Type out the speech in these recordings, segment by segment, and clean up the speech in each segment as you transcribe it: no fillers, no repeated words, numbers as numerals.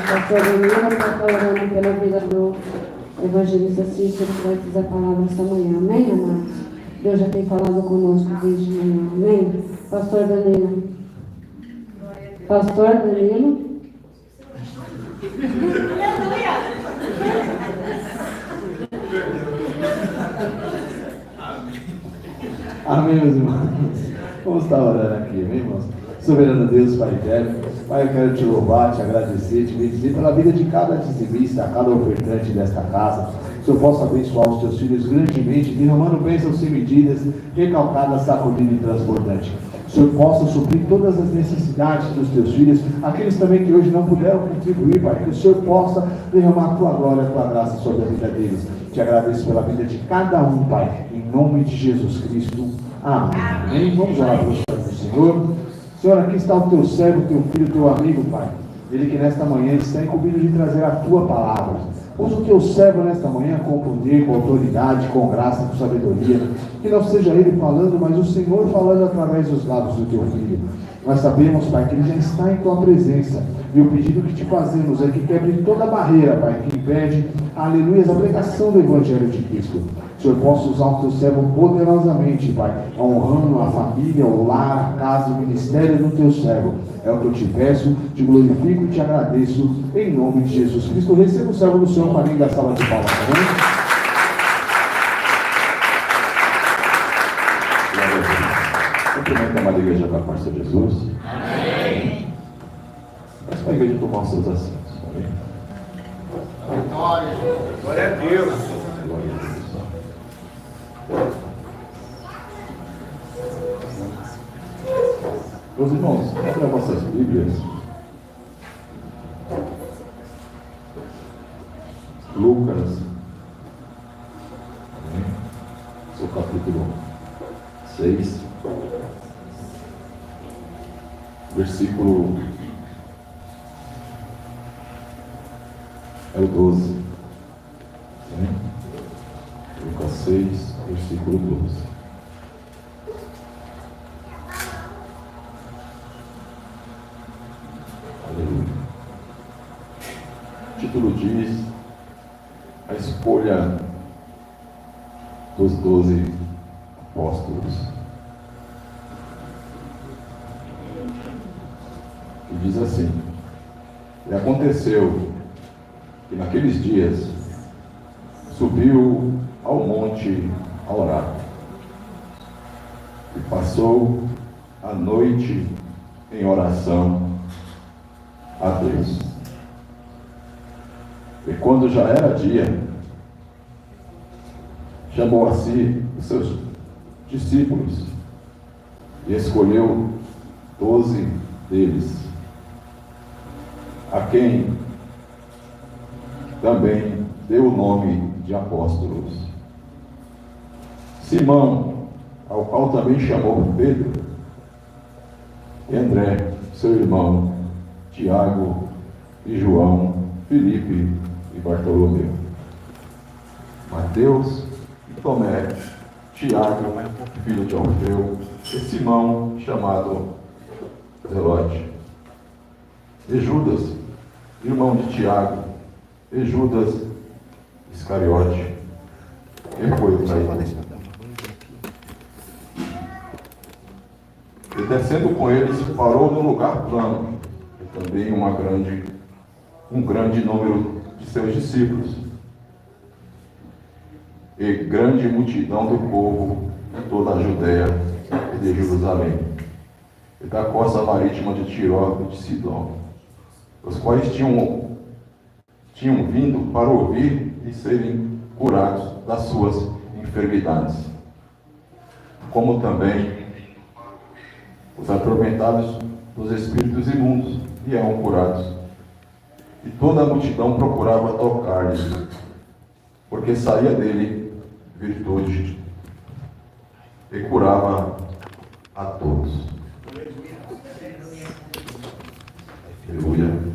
Pastor Danilo está orando pela vida do evangelista Cícero, que vai dizer a palavra esta manhã. Amém, amados? Deus já tem falado conosco desde manhã. Amém? Pastor Danilo. Pastor Danilo. Amém, meus irmãos. Vamos estar orando aqui, amém, irmãos? Soberano Deus, Pai eterno, Pai, eu quero te louvar, te agradecer, te bendizer pela vida de cada dizimista, cada ofertante desta casa. Que eu possa abençoar os teus filhos grandemente, derramando bênçãos sem medidas, recalcadas, sacudindo e transbordante. Que o Senhor possa suprir todas as necessidades dos teus filhos, aqueles também que hoje não puderam contribuir, Pai. Que o Senhor possa derramar a tua glória, a tua graça sobre a vida deles. Te agradeço pela vida de cada um, Pai, em nome de Jesus Cristo. Amém. Vamos orar para o Senhor. Senhor, aqui está o teu servo, teu filho, teu amigo, Pai. Ele que nesta manhã está incumbido de trazer a tua palavra. Usa o teu servo nesta manhã com poder, com autoridade, com graça, com sabedoria. Que não seja ele falando, mas o Senhor falando através dos lábios do teu filho. Nós sabemos, Pai, que ele já está em tua presença. E o pedido que te fazemos é que quebre toda barreira, Pai, que impede, aleluia, a pregação do Evangelho de Cristo. O Senhor possa usar o teu servo poderosamente, Pai, honrando a família, o lar, a casa, o ministério do teu servo. É o que eu te peço, te glorifico e te agradeço, em nome de Jesus Cristo. Receba o servo do Senhor para mim da sala de palmas, amém? Cumprimento a amada igreja da paz de Jesus. Amém. Mas para a igreja tomar os seus assentos, amém? Glória a Deus. Glória a Deus. Meus irmãos, abra vossas Bíblias. Lucas, seu capítulo 6, versículo é o 12. Lucas 6, versículo 12. O título diz a escolha dos 12 apóstolos. E diz assim: e aconteceu que naqueles dias subiu ao monte a orar, e passou a noite em oração a Deus. E quando já era dia, chamou a si os seus discípulos e escolheu 12 deles, a quem também deu o nome de apóstolos: Simão, ao qual também chamou Pedro, e André, seu irmão, Tiago e João, Filipe e Bartolomeu, Mateus e Tomé, Tiago, filho de Alfeu, e Simão, chamado Zelote, e Judas, irmão de Tiago, e Judas Iscariote, que foi o traidor. E descendo com eles, parou num lugar plano, e também um grande número de seus discípulos, e grande multidão do povo de toda a Judéia e de Jerusalém, e da costa marítima de Tiró e de Sidom, os quais tinham vindo para ouvir e serem curados das suas enfermidades, como também os atormentados dos espíritos imundos e eram curados. E toda a multidão procurava tocar-lhe, porque saía dele virtude, e curava a todos. Aleluia.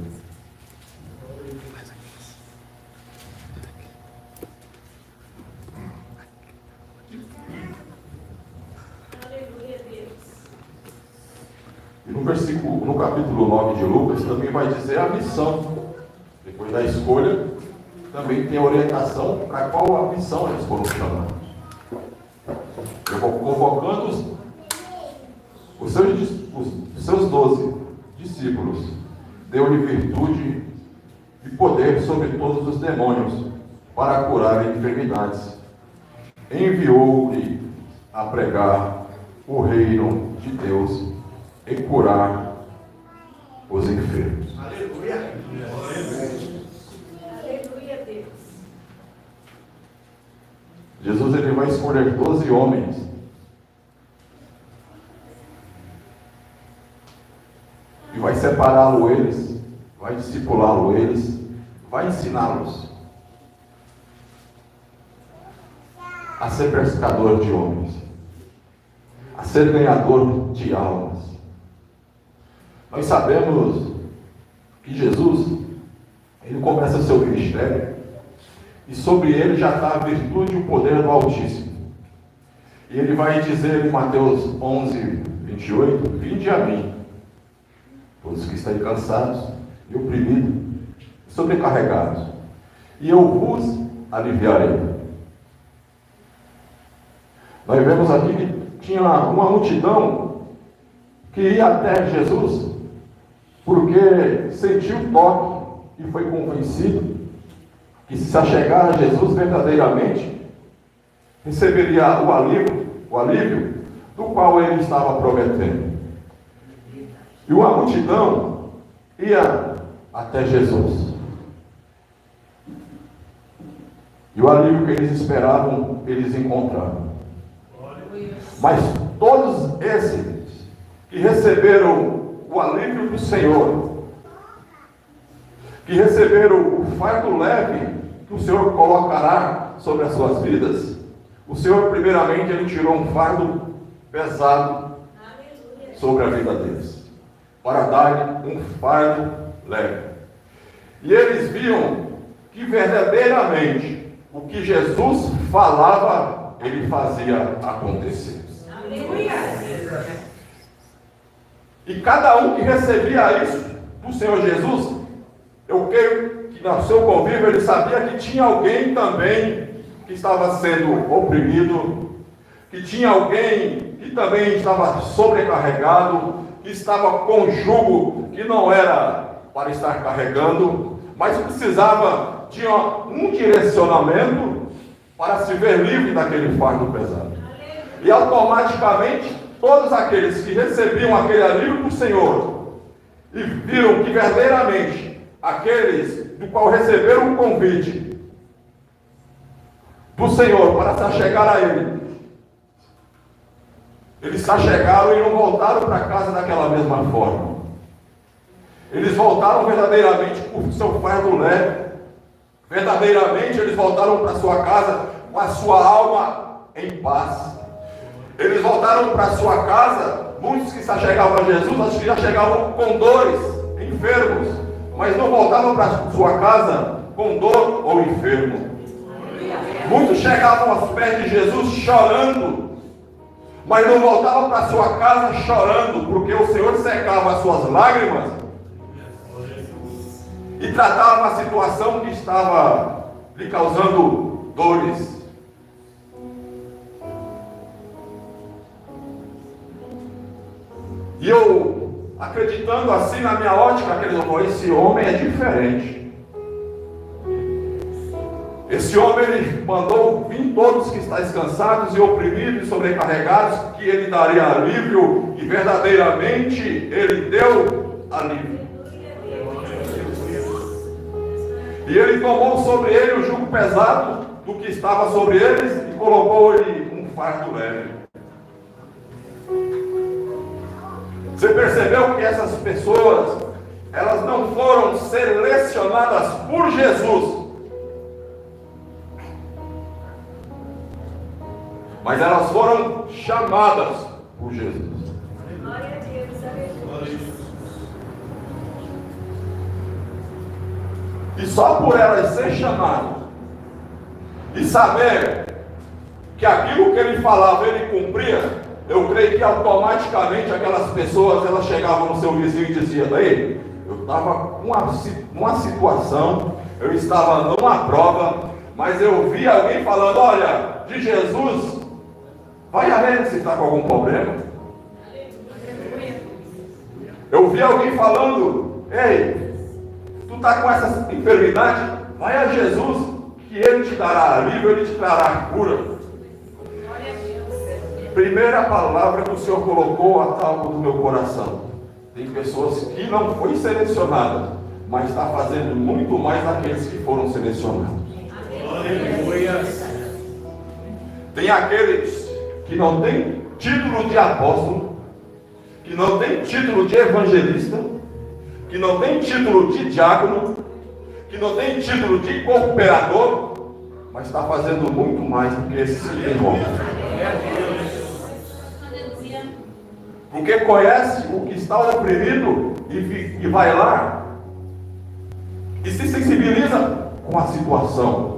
E no capítulo 9 de Lucas também vai dizer a missão depois da escolha, também tem a orientação para qual a missão eles foram chamados. Convocando os seus 12 discípulos, deu-lhe virtude e poder sobre todos os demônios para curar enfermidades. Enviou-lhe a pregar o reino de Deus e curar os enfermos. Aleluia. Aleluia, Deus. Jesus ele vai escolher 12 homens e vai separá-lo eles, vai discipulá-lo eles, vai ensiná-los a ser pescador de homens, a ser ganhador de almas. Nós sabemos que Jesus, ele começa seu ministério e sobre ele já está a virtude e o poder do Altíssimo. E ele vai dizer em Mateus 11, 28, vinde a mim, todos que estão cansados e oprimidos, sobrecarregados, e eu vos aliviarei. Nós vemos aqui que tinha uma multidão que ia até Jesus, porque sentiu o toque e foi convencido que se achegar a Jesus verdadeiramente, receberia o alívio do qual ele estava prometendo. E uma multidão ia até Jesus. E o alívio que eles esperavam, eles encontraram. Mas todos esses que receberam o alívio do Senhor, que receberam o fardo leve que o Senhor colocará sobre as suas vidas, o Senhor primeiramente ele tirou um fardo pesado sobre a vida deles, para dar um fardo leve. E eles viam que verdadeiramente o que Jesus falava, ele fazia acontecer. E cada um que recebia isso do Senhor Jesus, eu creio que no seu convívio ele sabia que tinha alguém também que estava sendo oprimido, que tinha alguém que também estava sobrecarregado, que estava com jugo que não era para estar carregando, mas precisava de um direcionamento para se ver livre daquele fardo pesado. E automaticamente, todos aqueles que recebiam aquele alívio do Senhor e viram que verdadeiramente aqueles do qual receberam um convite do Senhor para se achegar a Ele, eles se achegaram e não voltaram para casa daquela mesma forma. Eles voltaram verdadeiramente com o seu fardo leve. Verdadeiramente eles voltaram para sua casa com a sua alma em paz. Eles voltaram para sua casa, muitos que se achegavam a Jesus, acho que já chegavam com dores, enfermos, mas não voltavam para sua casa com dor ou enfermo. Muitos chegavam aos pés de Jesus chorando, mas não voltavam para sua casa chorando, porque o Senhor secava as suas lágrimas e tratava uma situação que estava lhe causando dores. E eu, acreditando assim na minha ótica, esse homem é diferente. Esse homem, ele mandou vir todos que estáis cansados e oprimidos e sobrecarregados, que ele daria alívio, e verdadeiramente ele deu alívio. E ele tomou sobre ele o jugo pesado do que estava sobre eles e colocou-lhe um fardo leve. Você percebeu que essas pessoas, elas não foram selecionadas por Jesus, mas elas foram chamadas por Jesus. Glória a Deus, aleluia. E só por elas ser chamadas e saber que aquilo que ele falava ele cumpria, eu creio que automaticamente aquelas pessoas elas chegavam no seu vizinho e diziam: ei, eu estava com uma situação, eu estava numa prova, mas eu vi alguém falando, olha, de Jesus, vai além se está com algum problema. Eu vi alguém falando, ei, tu está com essa enfermidade, vai a Jesus, que Ele te dará alívio, Ele te trará cura. Primeira palavra que o Senhor colocou a talco do meu coração. Tem pessoas que não foi selecionada, mas está fazendo muito mais daqueles que foram selecionados. Tem aqueles que não têm título de apóstolo, que não têm título de evangelista, que não têm título de diácono, que não têm título de cooperador, mas está fazendo muito mais do que esses que têm nome. Porque conhece o que está oprimido e vai lá e se sensibiliza com a situação.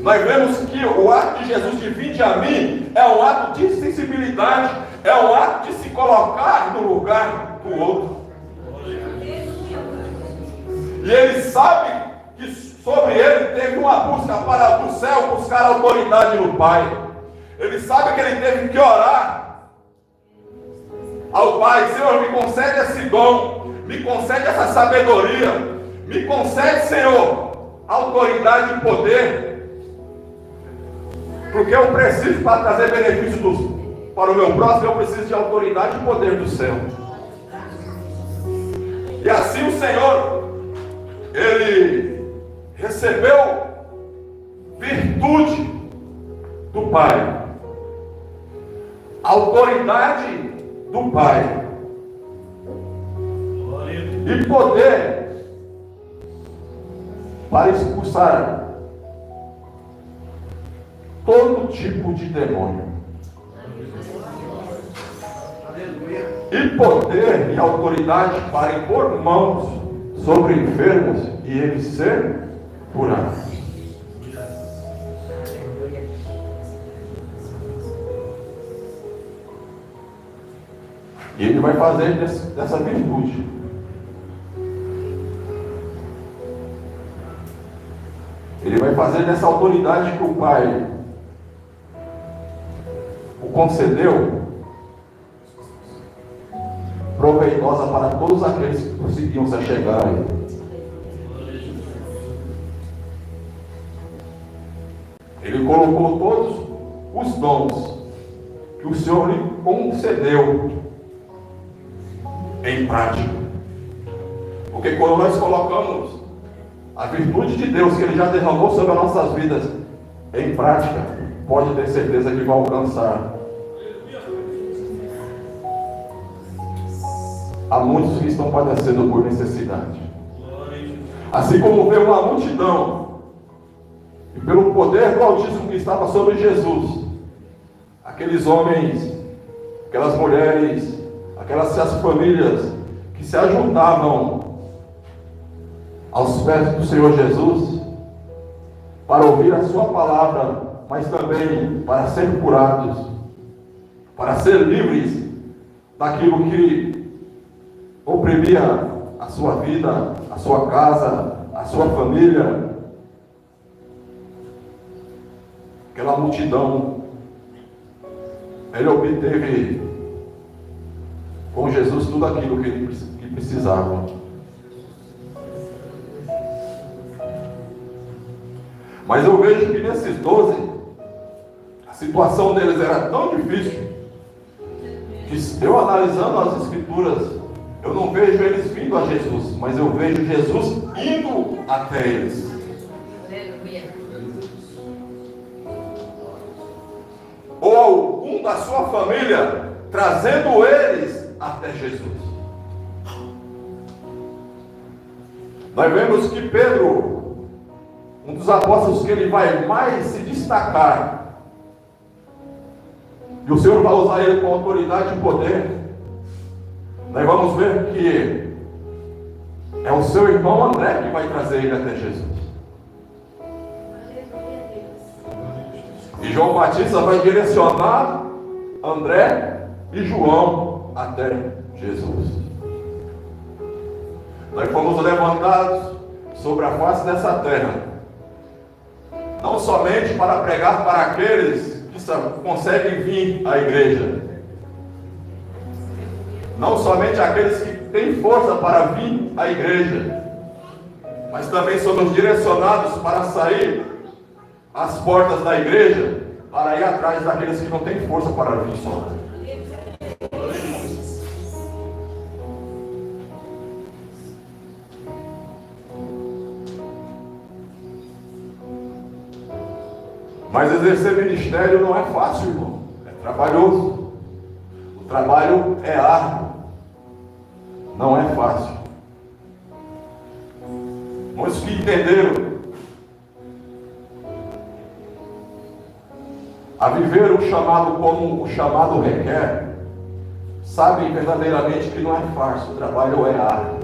Nós vemos que o ato de Jesus de vinde a mim é um ato de sensibilidade, é um ato de se colocar no lugar do outro. E ele sabe que sobre ele teve uma busca para do céu buscar autoridade no Pai. Ele sabe que ele teve que orar ao Pai, Senhor, me concede esse dom, me concede essa sabedoria, me concede, Senhor, autoridade e poder, porque eu preciso, para trazer benefícios para o meu próximo, eu preciso de autoridade e poder do céu. E assim o Senhor, Ele recebeu virtude do Pai, autoridade do Pai e poder para expulsar todo tipo de demônio. E poder e autoridade para impor mãos sobre enfermos e eles ser curados. E ele vai fazer dessa virtude. Ele vai fazer dessa autoridade que o Pai o concedeu proveitosa para todos aqueles que conseguiam se achegar a Ele. Ele colocou todos os dons que o Senhor lhe concedeu em prática. Porque quando nós colocamos a virtude de Deus que Ele já derramou sobre as nossas vidas em prática, pode ter certeza que vai alcançar. Há muitos que estão padecendo por necessidade. Assim como veio uma multidão, e pelo poder do Altíssimo que estava sobre Jesus, aqueles homens, aquelas mulheres, aquelas famílias que se ajuntavam aos pés do Senhor Jesus para ouvir a sua palavra, mas também para ser curados, para ser livres daquilo que oprimia a sua vida, a sua casa, a sua família. Aquela multidão, ele obteve com Jesus tudo aquilo que precisava. Mas eu vejo que nesses 12, a situação deles era tão difícil, que eu analisando as Escrituras, eu não vejo eles vindo a Jesus, mas eu vejo Jesus indo até eles. Ou algum da sua família trazendo eles até Jesus. Nós vemos que Pedro, um dos apóstolos que ele vai mais se destacar, e o Senhor vai usar ele com autoridade e poder, nós vamos ver que é o seu irmão André que vai trazer ele até Jesus. E João Batista vai direcionar André e João até Jesus. Nós fomos levantados sobre a face dessa terra, não somente para pregar para aqueles que conseguem vir à igreja, não somente aqueles que têm força para vir à igreja, mas também somos direcionados para sair às portas da igreja, para ir atrás daqueles que não têm força para vir só. Mas exercer ministério não é fácil, irmão. É trabalhoso. O trabalho é árduo. Não é fácil. Muitos que entenderam a viver o chamado como o chamado requer, sabem verdadeiramente que não é fácil. O trabalho é árduo.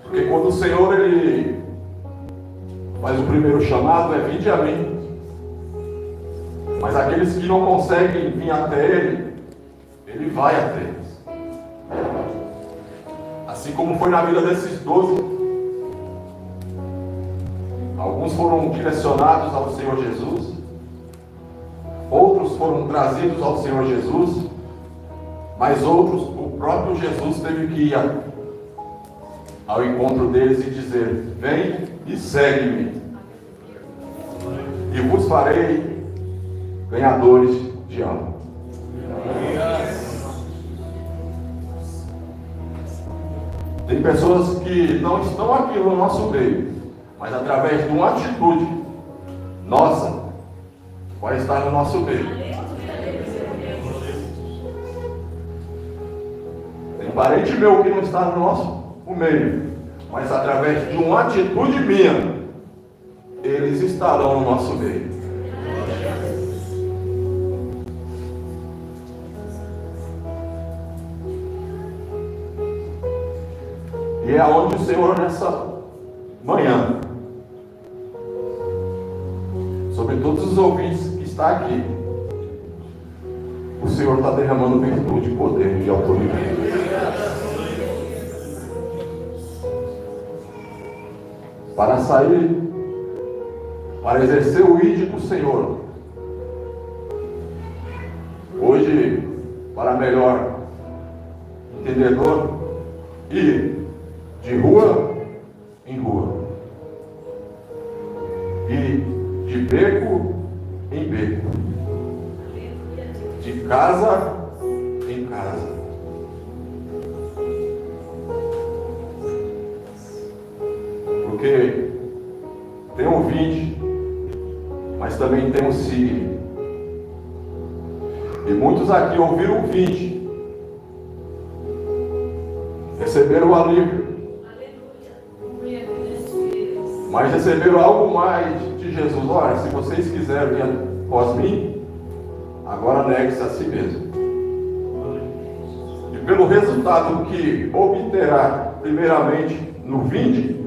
Porque quando o Senhor ele faz o primeiro chamado, é vinde a mim. Mas aqueles que não conseguem vir até Ele, Ele vai até eles. Assim como foi na vida desses 12. Alguns foram direcionados ao Senhor Jesus, outros foram trazidos ao Senhor Jesus, mas outros, o próprio Jesus teve que ir ao encontro deles e dizer: vem e segue-me, e vos farei ganhadores de alma. Tem pessoas que não estão aqui no nosso meio, mas através de uma atitude nossa, vai estar no nosso meio. Tem parente meu que não está no nosso meio, mas através de uma atitude minha, eles estarão no nosso meio. E é onde o Senhor, nessa manhã, sobre todos os ouvintes que estão aqui, o Senhor está derramando virtude, poder e autoridade. Para sair, para exercer o ID do Senhor. Hoje, para melhor entendedor, ir de rua em rua, e de beco em beco, de casa em casa. Porque tem um vinde, mas também tem um sigue. E muitos aqui ouviram o vinde, receberam o alívio, mas receberam algo mais de Jesus. Olha, se vocês quiserem vir após mim, agora negue-se a si mesmo. E pelo resultado que obterá, primeiramente no vinde,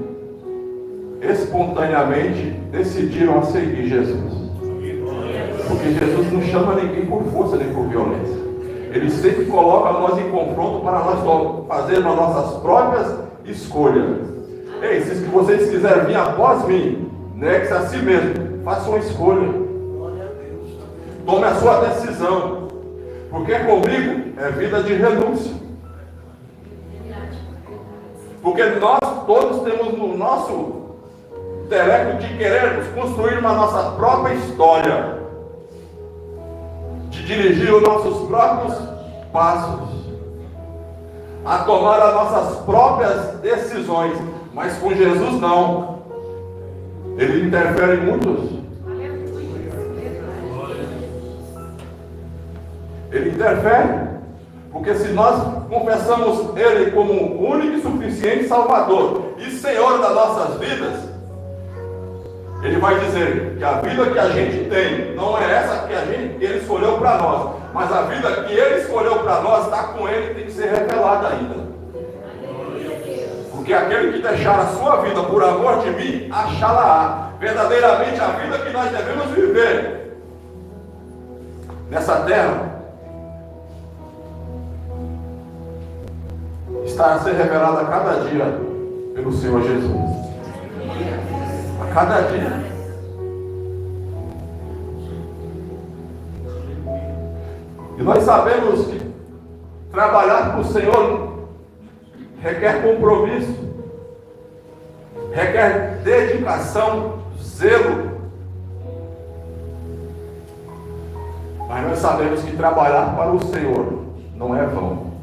espontaneamente decidiram a seguir Jesus. Porque Jesus não chama ninguém por força nem por violência. Ele sempre coloca nós em confronto para nós fazermos as nossas próprias escolhas. Ei, se vocês quiserem vir após mim, negue-se a si mesmo, faça uma escolha. Tome a sua decisão. Porque comigo é vida de renúncia. Porque nós todos temos no nosso intelecto de querermos construir uma nossa própria história, de dirigir os nossos próprios passos, a tomar as nossas próprias decisões. Mas com Jesus não. Ele interfere em muitos. Ele interfere. Porque se nós confessamos Ele como o único e suficiente Salvador e Senhor das nossas vidas, Ele vai dizer que a vida que a gente tem não é essa que Ele escolheu para nós, mas a vida que Ele escolheu para nós está com Ele e tem que ser revelada ainda. Porque aquele que deixar a sua vida por amor de mim, achá-la-á. Verdadeiramente a vida que nós devemos viver nessa terra está a ser revelada a cada dia pelo Senhor Jesus. A cada dia. E nós sabemos que trabalhar para o Senhor requer compromisso, requer dedicação, zelo. Mas nós sabemos que trabalhar para o Senhor não é vão.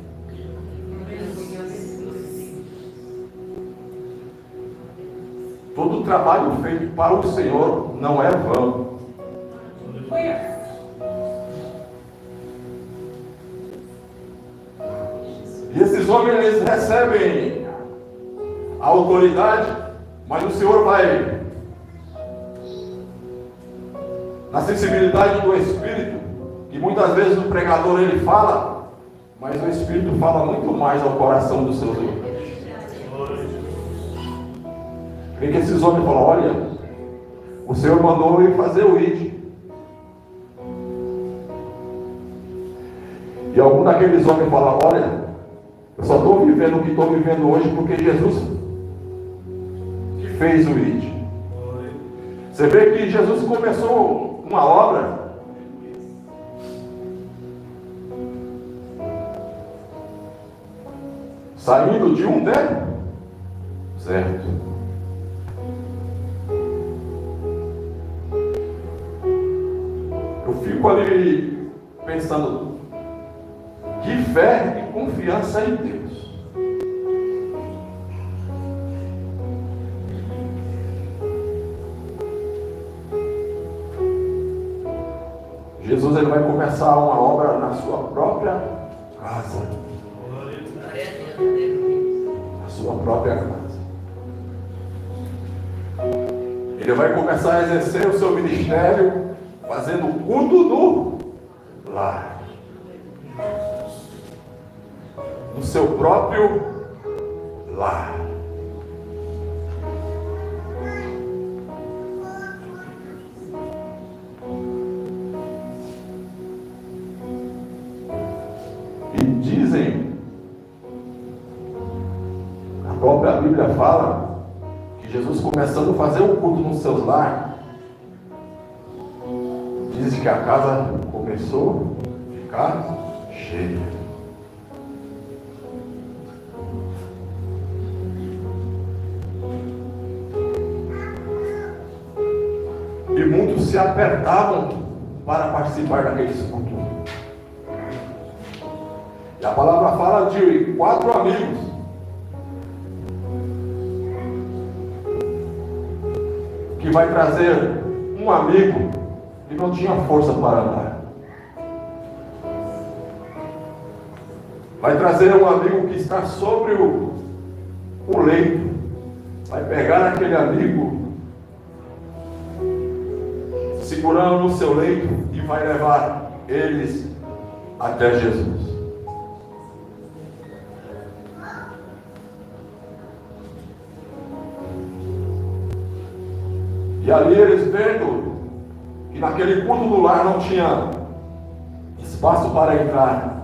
Todo trabalho feito para o Senhor não é vão. E esses homens, eles recebem a autoridade, mas o Senhor vai, na sensibilidade do Espírito, que muitas vezes o pregador ele fala, mas o Espírito fala muito mais ao coração dos seus ouvintes. Vem que esses homens falam: olha, o Senhor mandou eu fazer o ID. E algum daqueles homens fala: olha, eu só estou vivendo o que estou vivendo hoje porque Jesus que fez o ID. Você vê que Jesus começou uma obra saindo de um deserto. Eu fico ali pensando, que fé e confiança em Deus. Jesus ele vai começar uma obra na sua própria casa. Na sua própria casa. Ele vai começar a exercer o seu ministério fazendo o culto do lar. No seu próprio lar. E dizem, a própria Bíblia fala, que Jesus começando a fazer o culto nos seus lares, diz que a casa começou a ficar cheia. E muitos se apertavam para participar daqueles cultos. E a palavra fala de 4 amigos que vai trazer um amigo que não tinha força para andar. Vai trazer um amigo que está sobre o leito. Vai pegar aquele amigo segurando no seu leito e vai levar eles até Jesus. E ali eles vendo que naquele culto do lar não tinha espaço para entrar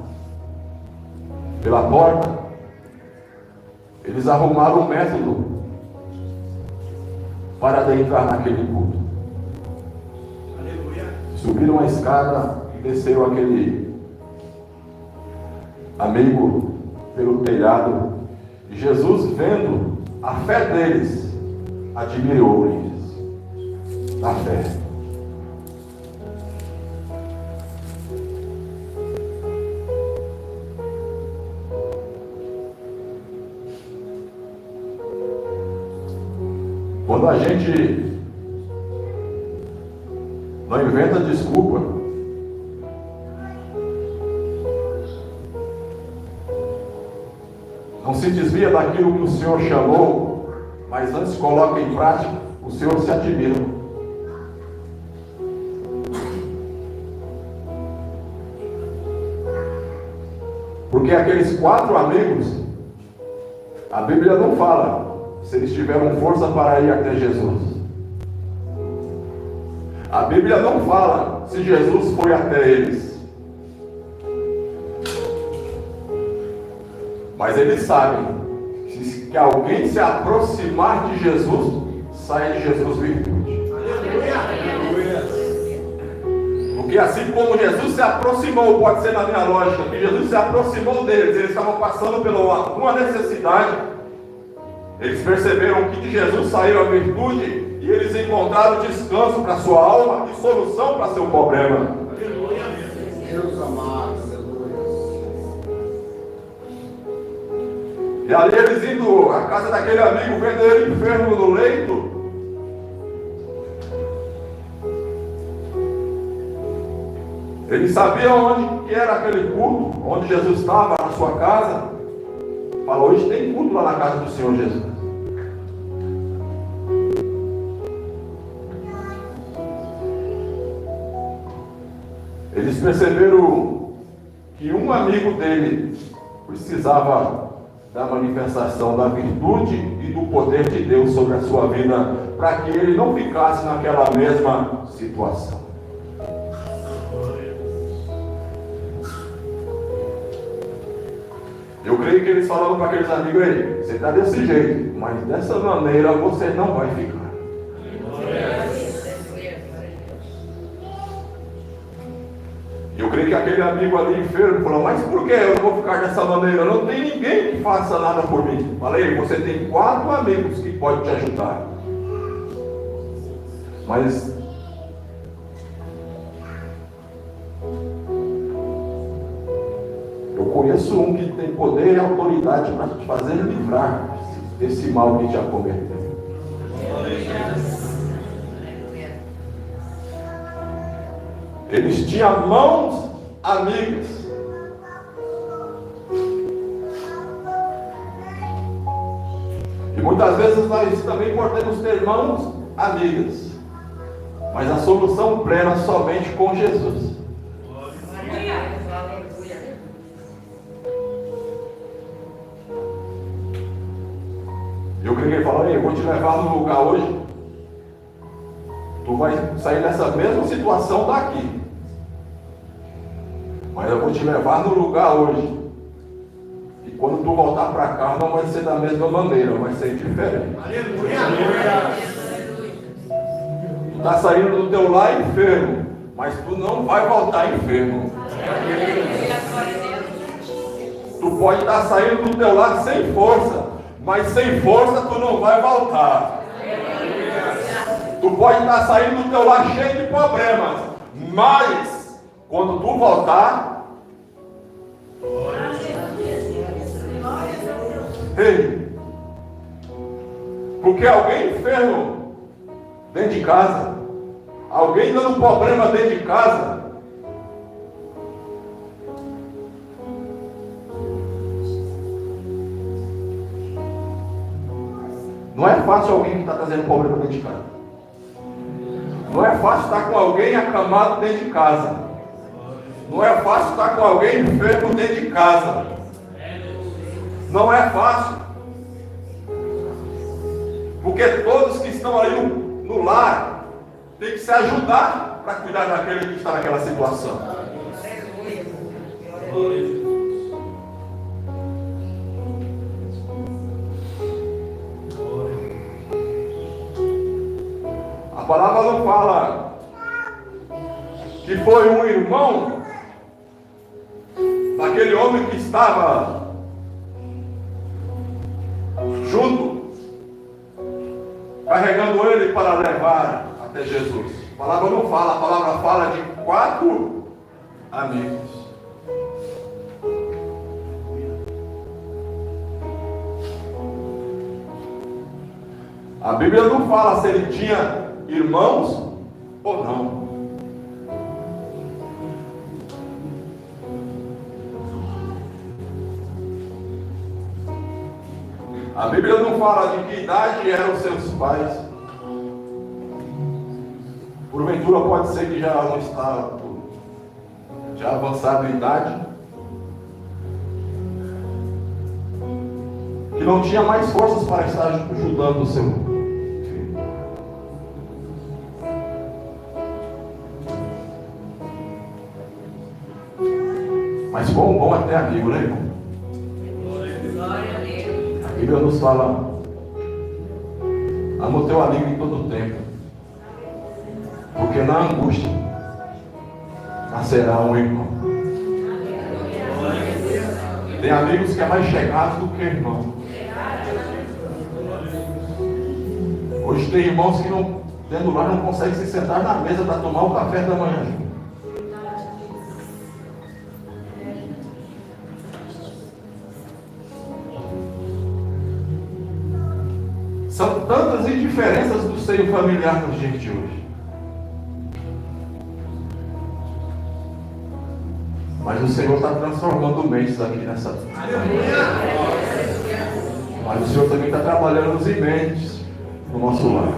pela porta, eles arrumaram um método para adentrar naquele culto. Subiram a escada e desceram aquele amigo pelo telhado. E Jesus, vendo a fé deles, admirou-lhes a fé. Quando a gente não inventa desculpa, não se desvia daquilo que o Senhor chamou, mas antes coloca em prática, o Senhor se admira. Porque aqueles 4 amigos, a Bíblia não fala se eles tiveram força para ir até Jesus. A Bíblia não fala se Jesus foi até eles. Mas eles sabem que alguém se aproximar de Jesus, sai de Jesus virtude. Porque assim como Jesus se aproximou, pode ser na minha lógica, que Jesus se aproximou deles, eles estavam passando por uma necessidade, eles perceberam que de Jesus saiu a virtude e eles encontraram descanso para sua alma e solução para seu problema. Deus amado, E ali eles indo à casa daquele amigo, vendo ele enfermo no leito, eles sabiam onde que era aquele culto, onde Jesus estava, na sua casa. Falou, hoje tem culto lá na casa do Senhor Jesus. Eles perceberam que um amigo dele precisava da manifestação da virtude e do poder de Deus sobre a sua vida, para que ele não ficasse naquela mesma situação. Eu creio que eles falaram para aqueles amigos aí, você está desse jeito, mas dessa maneira você não vai ficar. Eu creio que aquele amigo ali enfermo falou, mas por que eu não vou ficar dessa maneira? Não tem ninguém que faça nada por mim. Falei, você tem 4 amigos que podem te ajudar. Mas eu conheço um que tem poder e autoridade para te fazer livrar desse mal que te acometeu. Eles tinham mãos amigas. E muitas vezes nós também podemos ter mãos amigas. Mas a solução plena somente com Jesus. Eu creio que ele falou, eu vou te levar no lugar hoje. Tu vai sair dessa mesma situação daqui. Mas eu vou te levar no lugar hoje. E quando tu voltar para cá, não vai ser da mesma maneira, vai ser diferente. Tu está saindo do teu lar enfermo, mas tu não vai voltar enfermo. Tu pode estar saindo do teu lar sem força, mas sem força tu não vai voltar. Tu pode estar saindo do teu lar cheio de problemas, mas quando tu voltar, ei, porque alguém enfermo dentro de casa, alguém dando problema dentro de casa, não é fácil alguém que está trazendo problema dentro de casa. Não é fácil estar com alguém acamado dentro de casa. Não é fácil estar com alguém enfermo dentro de casa. Não é fácil. Porque todos que estão ali no lar têm que se ajudar para cuidar daquele que está naquela situação. A palavra não fala que foi um irmão daquele homem que estava junto, carregando ele para levar até Jesus. A palavra não fala, a palavra fala de 4 amigos. A Bíblia não fala se ele tinha irmãos ou não. A Bíblia não fala de que idade eram seus pais. Porventura pode ser que já não está já avançado em idade, que não tinha mais forças para estar ajudando o seu filho. Mas bom até amigo, né, irmão? A Bíblia nos fala: ama o teu amigo em todo o tempo, porque na angústia nascerá um irmão. Tem amigos que é mais chegado do que irmão. Hoje tem irmãos que não, dentro do lar, não conseguem se sentar na mesa para tomar o café da manhã. São tantas indiferenças do seio familiar nos dias de hoje. Mas o Senhor está transformando mentes aqui nessa. Mas o Senhor também está trabalhando nos mentes no nosso lar.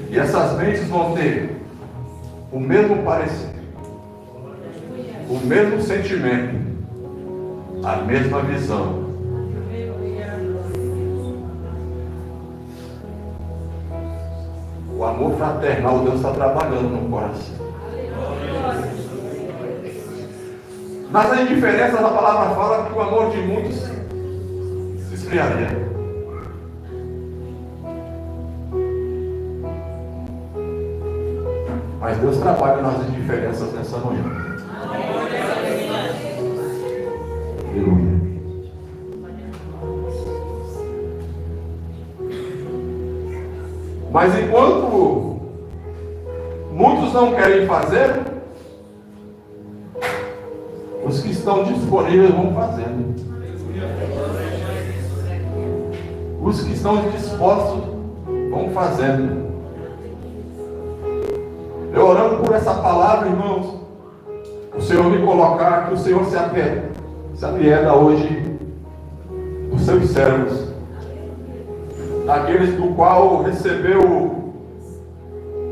E essas mentes vão ter o mesmo parecer, o mesmo sentimento, a mesma visão. O amor fraternal, Deus está trabalhando no coração. Mas a indiferença da palavra fala que o amor de muitos se esfriaria. Mas Deus trabalha nas indiferenças nessa manhã. Aleluia. Mas enquanto muitos não querem fazer, os que estão disponíveis vão fazendo. Os que estão dispostos vão fazendo. Eu orando por essa palavra, irmãos, o Senhor me colocar, que o Senhor se apieda hoje dos seus servos, daqueles do qual recebeu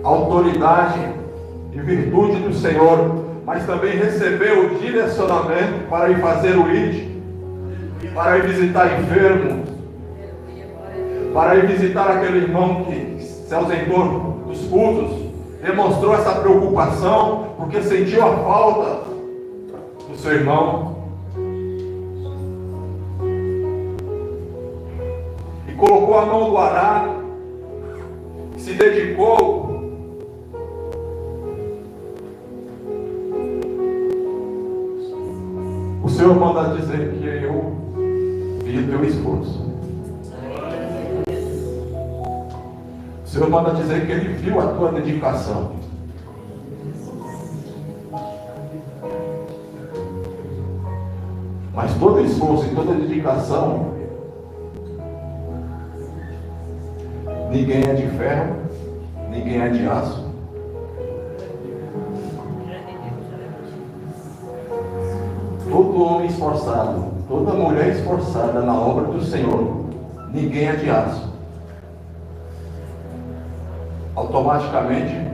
autoridade e virtude do Senhor, mas também recebeu o direcionamento para ir fazer o ID, para ir visitar enfermos, para ir visitar aquele irmão que se ausentou dos cultos, demonstrou essa preocupação, porque sentiu a falta do seu irmão. E colocou a mão no arado, se dedicou. O Senhor manda dizer que eu vi o teu esforço. O Senhor manda dizer que Ele viu a tua dedicação. Mas todo esforço e toda dedicação, ninguém é de ferro, ninguém é de aço. Todo homem esforçado, toda mulher esforçada na obra do Senhor, ninguém é de aço. Automaticamente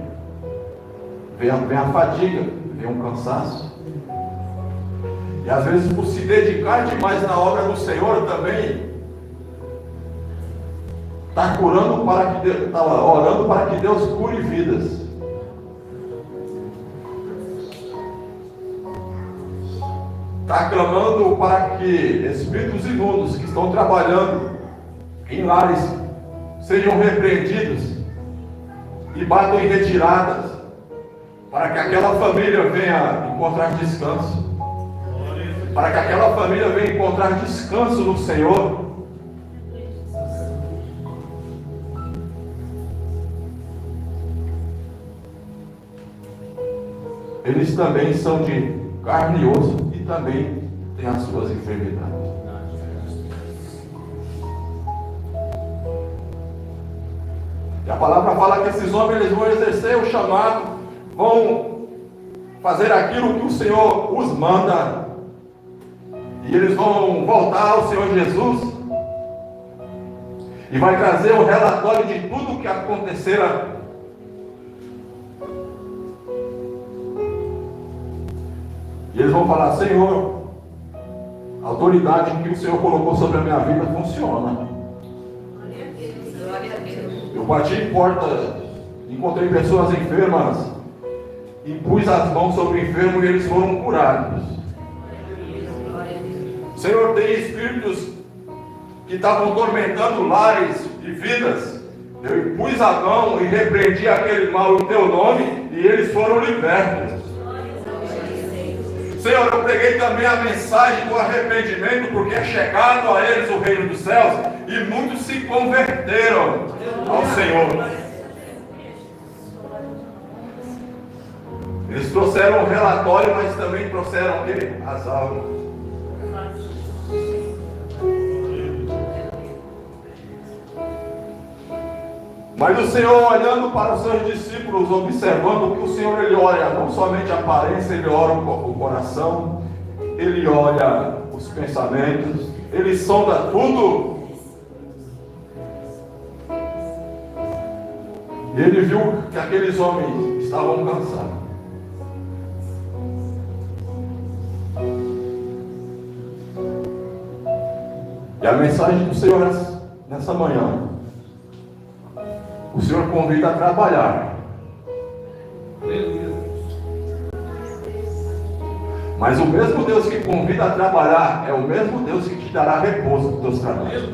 vem a fadiga, vem um cansaço. E às vezes, por se dedicar demais na obra do Senhor também, está orando para que Deus cure vidas. Está clamando para que espíritos imundos que estão trabalhando em lares sejam repreendidos e batam em retiradas, para que aquela família venha encontrar descanso, para que aquela família venha encontrar descanso no Senhor. Eles também são de carne e osso e também têm as suas enfermidades. E a palavra fala que esses homens eles vão exercer o chamado, vão fazer aquilo que o Senhor os manda, e eles vão voltar ao Senhor Jesus e vai trazer o relatório de tudo o que acontecera. E eles vão falar: Senhor, a autoridade que o Senhor colocou sobre a minha vida funciona. Eu bati em porta, encontrei pessoas enfermas, impus as mãos sobre o enfermo e eles foram curados. Senhor, tem espíritos que estavam tormentando lares e vidas. Eu pus a mão e repreendi aquele mal em teu nome e eles foram libertos. Senhor, eu preguei também a mensagem do arrependimento, porque é chegado a eles o reino dos céus e muitos se converteram ao Senhor. Eles trouxeram o relatório, mas também trouxeram o quê? As almas. Mas o Senhor, olhando para os seus discípulos, observando que o Senhor, Ele olha não somente a aparência, Ele olha o coração, Ele olha os pensamentos, Ele sonda tudo. E Ele viu que aqueles homens estavam cansados. E a mensagem do Senhor nessa manhã, o Senhor convida a trabalhar. Mas o mesmo Deus que convida a trabalhar é o mesmo Deus que te dará repouso dos teus trabalhos.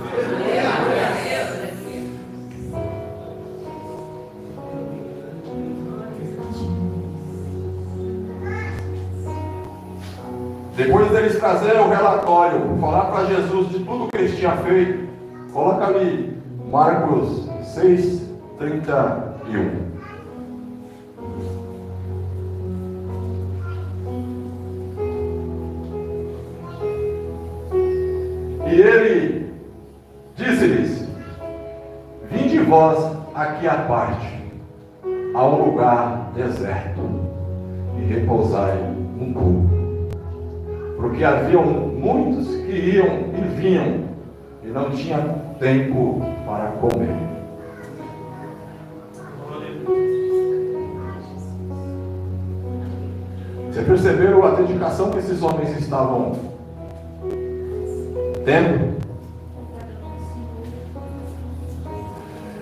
Depois deles trazerem o relatório, falar para Jesus de tudo que eles tinham feito, coloca ali Marcos 6:31. E ele disse-lhes: vinde vós aqui à parte, a um lugar deserto, e repousai um pouco. Porque haviam muitos que iam e vinham, e não tinha tempo para comer. Você percebeu a dedicação que esses homens estavam tendo?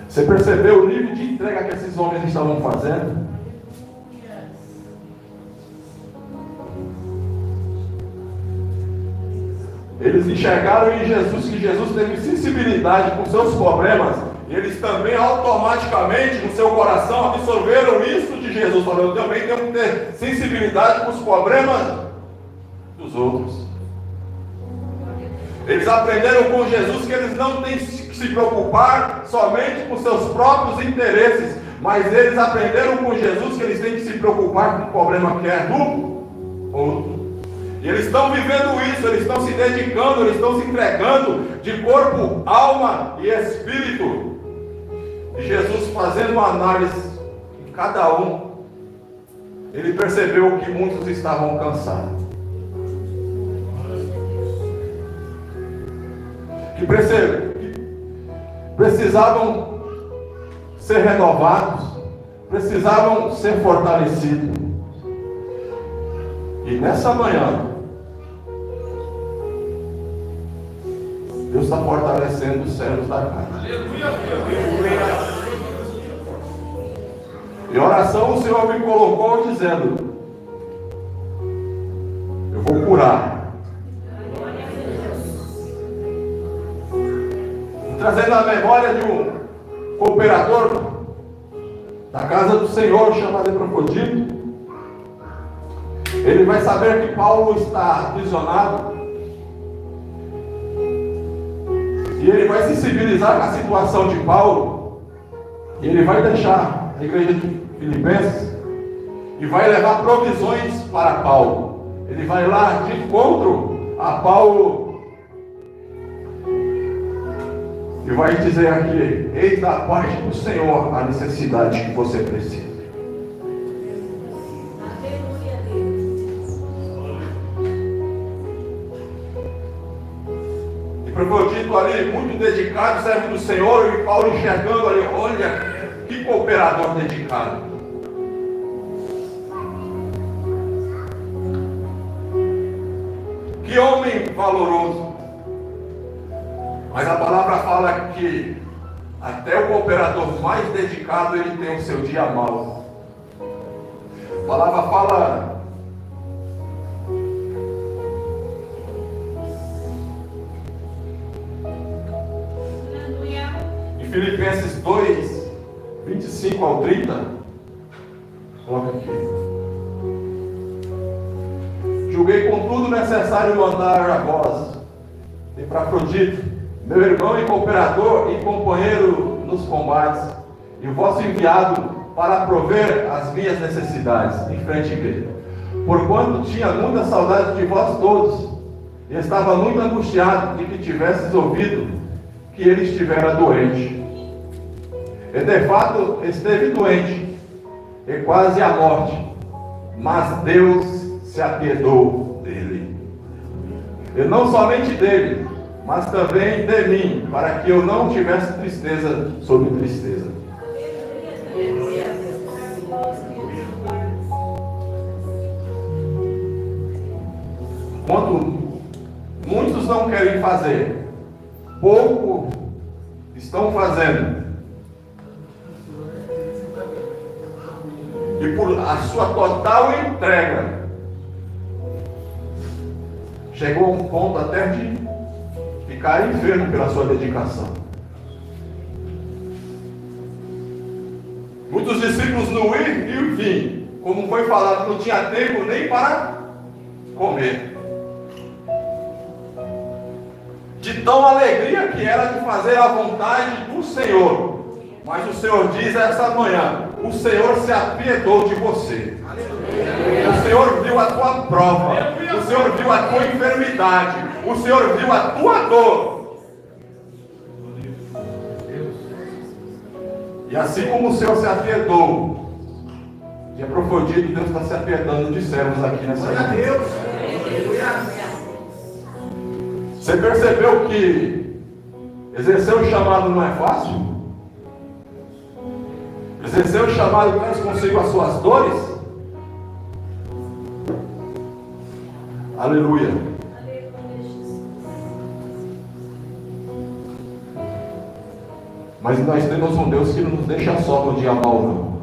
Você percebeu o nível de entrega que esses homens estavam fazendo? Eles enxergaram em Jesus que Jesus teve sensibilidade com seus problemas. E eles também automaticamente no seu coração absorveram isso de Jesus. Falando, eu também tenho que ter sensibilidade com os problemas dos outros. Eles aprenderam com Jesus que eles não têm que se preocupar somente com seus próprios interesses. Mas eles aprenderam com Jesus que eles têm que se preocupar com o problema que é do outro. E eles estão vivendo isso, eles estão se dedicando, eles estão se entregando de corpo, alma e espírito. E Jesus, fazendo uma análise em cada um, ele percebeu que muitos estavam cansados. Que precisavam ser renovados, precisavam ser fortalecidos. E nessa manhã, Deus está fortalecendo os céus da casa. Em oração o Senhor me colocou dizendo: eu vou curar. Trazendo a memória de um cooperador da casa do Senhor, chamado Epafrodito. Ele vai saber que Paulo está aprisionado. E ele vai se sensibilizar com a situação de Paulo. E ele vai deixar a igreja de Filipenses. E vai levar provisões para Paulo. Ele vai lá de encontro a Paulo. E vai dizer aqui: eis da parte do Senhor a necessidade que você precisa. Foi dito ali, muito dedicado, servo do Senhor, e Paulo enxergando ali, olha, que cooperador dedicado. Que homem valoroso. Mas a palavra fala que até o cooperador mais dedicado, ele tem o seu dia mau. A palavra fala Filipenses 2, 25 ao 30. Coloca aqui. Julguei contudo necessário mandar a vós, Epafrodito, meu irmão e cooperador e companheiro nos combates, e vosso enviado para prover as minhas necessidades, em frente à igreja. Porquanto tinha muita saudade de vós todos, e estava muito angustiado de que tivesses ouvido que ele estivera doente. E de fato esteve doente, e quase à morte, mas Deus se apiedou dele. E não somente dele, mas também de mim, para que eu não tivesse tristeza sobre tristeza. Quando muitos não querem fazer, pouco estão fazendo. E por a sua total entrega, chegou a um ponto até de ficar enfermo pela sua dedicação. Muitos discípulos no ir e o fim, como foi falado, não tinha tempo nem para comer. De tão alegria que era de fazer a vontade do Senhor. Mas o Senhor diz esta manhã: o Senhor se apiedou de você. O Senhor viu a tua prova. O Senhor viu a tua enfermidade. O Senhor viu a tua dor. E assim como o Senhor se apiedou de Epafrodito, Deus está se apiedando de servos aqui nessa manhã. Você percebeu que exercer o chamado não é fácil? Exercer o chamado traz consigo as suas dores? Aleluia. Mas nós temos um Deus que não nos deixa só no dia mau, não.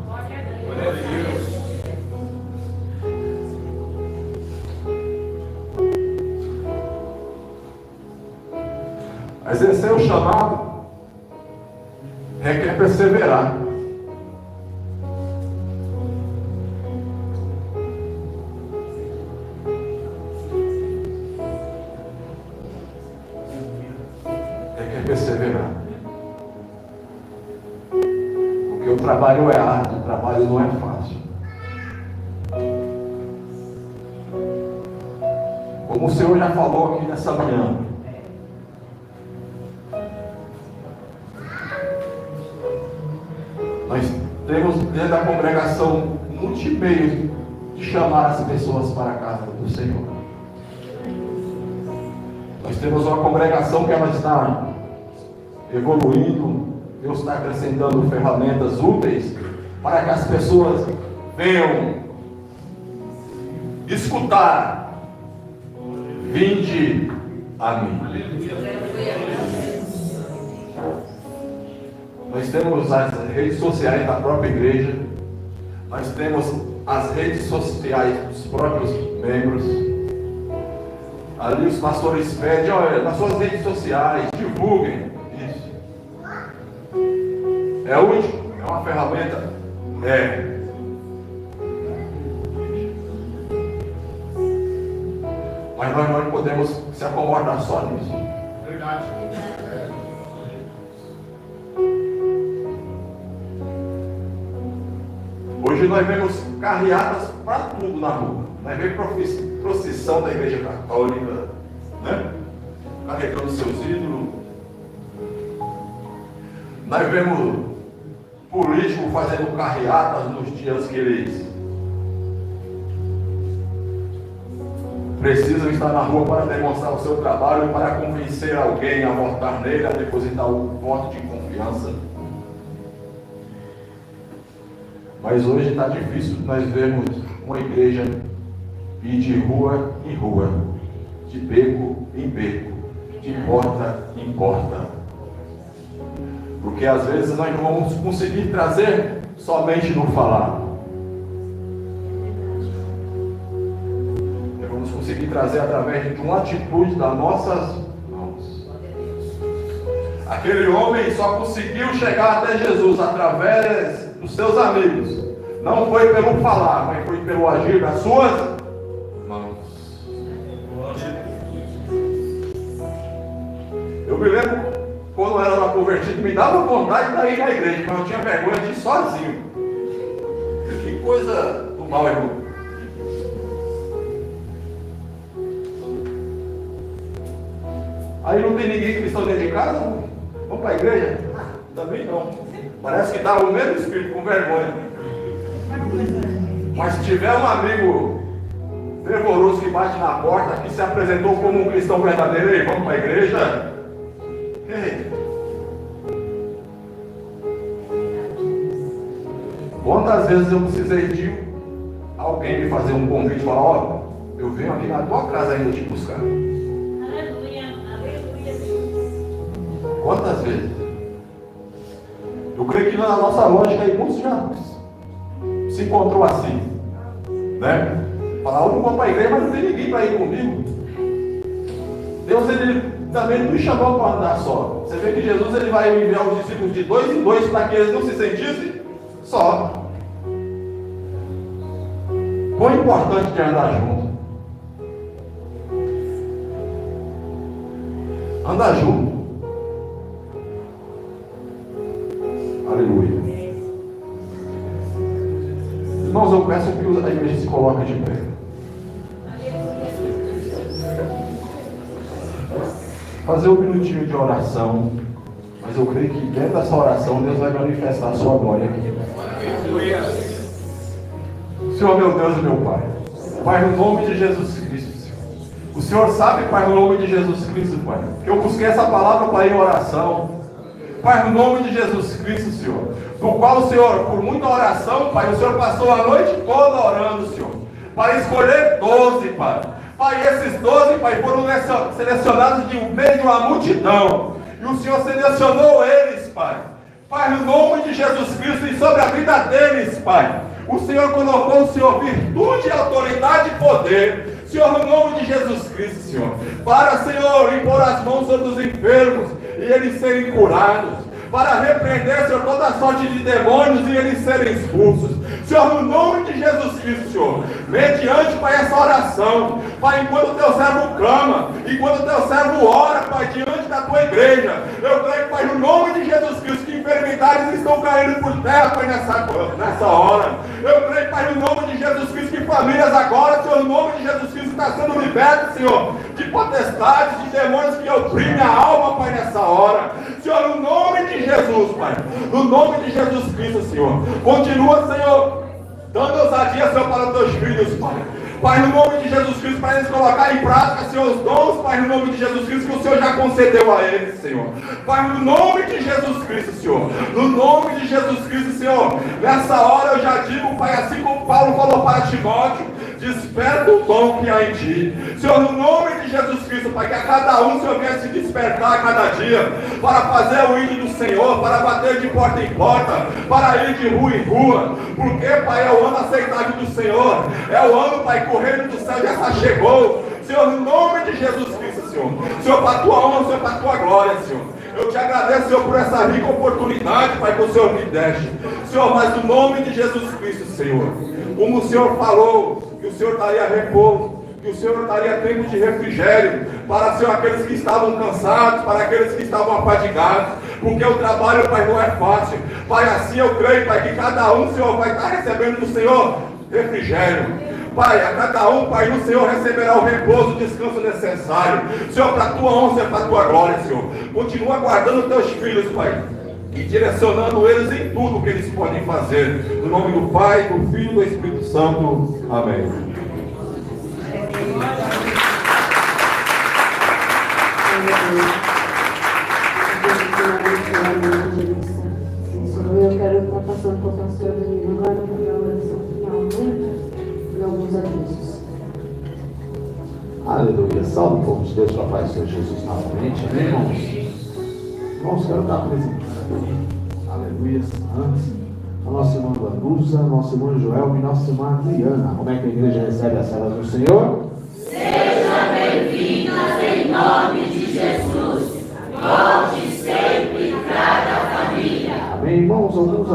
Exercer o chamado requer perseverar. Requer perseverar. Porque o trabalho é árduo, o trabalho não é fácil. Como o Senhor já falou aqui nessa manhã, nós temos dentro da congregação multimeios de chamar as pessoas para a casa do Senhor. Nós temos uma congregação que ela está evoluindo, Deus está acrescentando ferramentas úteis para que as pessoas venham escutar: vinde a mim. Nós temos as redes sociais da própria igreja, nós temos as redes sociais dos próprios membros. Ali os pastores pedem: olha, nas suas redes sociais, divulguem isso. É útil? É uma ferramenta? É. Mas nós não podemos se acomodar só nisso. Verdade. Hoje nós vemos carreadas para tudo na rua. Nós vemos procissão da igreja católica, né? Carregando seus ídolos. Nós vemos políticos fazendo carreatas nos dias que eles precisam estar na rua para demonstrar o seu trabalho, para convencer alguém a votar nele, a depositar o voto de confiança. Mas hoje está difícil nós vermos uma igreja ir de rua em rua, de beco em beco, de porta em porta. Porque às vezes nós não vamos conseguir trazer somente no falar. Nós vamos conseguir trazer através de uma atitude das nossas mãos. Aquele homem só conseguiu chegar até Jesus através dos seus amigos. Não foi pelo falar, mas foi pelo agir das suas mãos. Eu me lembro, quando eu era convertido, me dava vontade de ir na igreja, mas eu tinha vergonha de ir sozinho. Que coisa do mal, irmão. Aí não tem ninguém cristão dentro de casa? Vamos para a igreja? Também não. Parece que estava o mesmo espírito, com vergonha. Mas se tiver um amigo fervoroso que bate na porta, que se apresentou como um cristão verdadeiro, ei, vamos para a igreja? Ei. Quantas vezes eu precisei de alguém me fazer um convite e falar, ó, eu venho aqui na tua casa ainda te buscar. Aleluia, aleluia. Quantas vezes? Eu creio que na nossa lógica aí muitos já se encontrou assim, né? Falar, eu não vou para a igreja, mas não tem ninguém para ir comigo. Deus, ele também não me chamou para andar só. Você vê que Jesus, ele vai enviar os discípulos de 2 em 2 para que eles não se sentissem só. Quão importante é andar junto. Andar junto. Aleluia. Irmãos, eu peço que a igreja se coloque de pé. Fazer um minutinho de oração. Mas eu creio que dentro dessa oração Deus vai manifestar a sua glória aqui. Senhor, meu Deus e meu Pai. Pai, no nome de Jesus Cristo, Senhor. O Senhor sabe, Pai, no nome de Jesus Cristo, Pai, que eu busquei essa palavra para ir em oração. Pai, no nome de Jesus Cristo, Senhor, do qual, Senhor, por muita oração, Pai, o Senhor passou a noite toda orando, Senhor, para escolher 12, Pai. Pai, esses 12, Pai, foram selecionados de meio de uma multidão, e o Senhor selecionou eles, Pai. Pai, no nome de Jesus Cristo, e sobre a vida deles, Pai, o Senhor colocou, Senhor, virtude, autoridade e poder, Senhor, no nome de Jesus Cristo, Senhor, para, Senhor, impor as mãos sobre os enfermos e eles serem curados, para repreender, Senhor, toda sorte de demônios e eles serem expulsos. Senhor, no nome de Jesus Cristo, Senhor, mediante, Pai, essa oração, Pai, enquanto o teu servo clama, enquanto o teu servo ora, Pai, diante da tua igreja, eu creio, Pai, no nome de Jesus Cristo, que enfermidades estão caindo por terra, Pai, nessa hora. Eu creio, Pai, no nome de Jesus Cristo, que famílias agora, Senhor, no nome de Jesus Cristo, está sendo libertas, Senhor, de potestades, de demônios que oprimem a alma, Pai, nessa hora. Senhor, no nome de Jesus, Pai, no nome de Jesus Cristo, Senhor, continua, Senhor, dando ousadia, Senhor, para os teus filhos, Pai. Pai, no nome de Jesus Cristo, para eles colocar em prática, Senhor, os dons, Pai, no nome de Jesus Cristo, que o Senhor já concedeu a eles, Senhor. Pai, no nome de Jesus Cristo, Senhor, no nome de Jesus Cristo, Senhor, nessa hora eu já digo, Pai, assim como Paulo falou para Timóteo, desperta o dom que há em ti. Senhor, no nome de Jesus Cristo, Pai, que a cada um, Senhor, venha se despertar a cada dia, para fazer o hino do Senhor, para bater de porta em porta, para ir de rua em rua, porque, Pai, é o ano aceitável do Senhor, é o ano, Pai, que o reino do céu já chegou. Senhor, no nome de Jesus Cristo, Senhor, Senhor, para a tua honra, Senhor, para a tua glória, Senhor. Eu te agradeço, Senhor, por essa rica oportunidade, Pai, que o Senhor me deste. Senhor, mas no nome de Jesus Cristo, Senhor, como o Senhor falou, que o Senhor daria repouso, que o Senhor daria tempo de refrigério para, Senhor, aqueles que estavam cansados, para aqueles que estavam afadigados, porque o trabalho, Pai, não é fácil. Pai, assim eu creio, Pai, que cada um, Senhor, vai estar recebendo do Senhor refrigério. Pai, a cada um, Pai, no Senhor receberá o repouso, o descanso necessário. Senhor, para a tua honra, para a tua glória, Senhor. Continua guardando teus filhos, Pai, e direcionando eles em tudo que eles podem fazer. No nome do Pai, do Filho e do Espírito Santo. Amém. Eu quero estar passando para o pastor Domingo agora para a oração final, né? E alguns avisos. Aleluia. Salve o povo de Deus, Papai, Senhor Jesus, novamente. Amém, irmãos? Irmãos, quero estar apresentando. Aleluia. Antes, a nossa irmã Vanusa, nosso irmão Joel e nossa irmã Adriana. Como é que a igreja recebe as celas do Senhor? Seja bem-vindas em nome de Jesus. Volte sempre. Amém, irmãos? Alguns